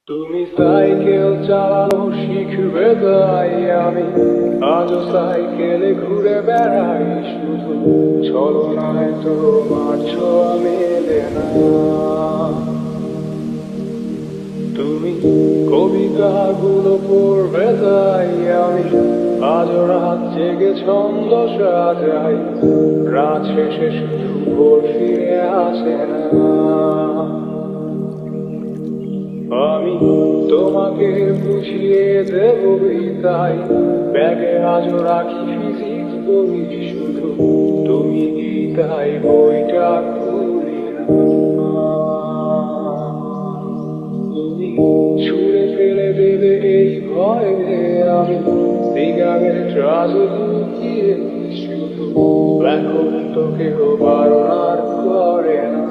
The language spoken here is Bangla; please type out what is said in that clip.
তুমি সাইকেল চালানো শিখবে তাই আমি আজও সাইকেলে ঘুরে বেড়াই, শুধু ছলনায় তোমার ছোঁয়া মেলে না। তুমি কবিতাগুলো পড়বে তাই আমি আজও রাত জেগে ছন্দ সাজাই, রাত শেষে শুধু ভোর ফিরে আসে না। আমি তোমাকে বুঝিয়ে দেব তাই ব্যাগে আজও রাখি ফিজিক্স বই, শুধু তুমি তাই বইটা খুলি না। তুমি ছুঁড়ে ফেলে দেবে এই ভয়ে আমি সিগারেট রাজু লুকিয়ে, শুধু এখন তো কেউ বারণ আর করে না।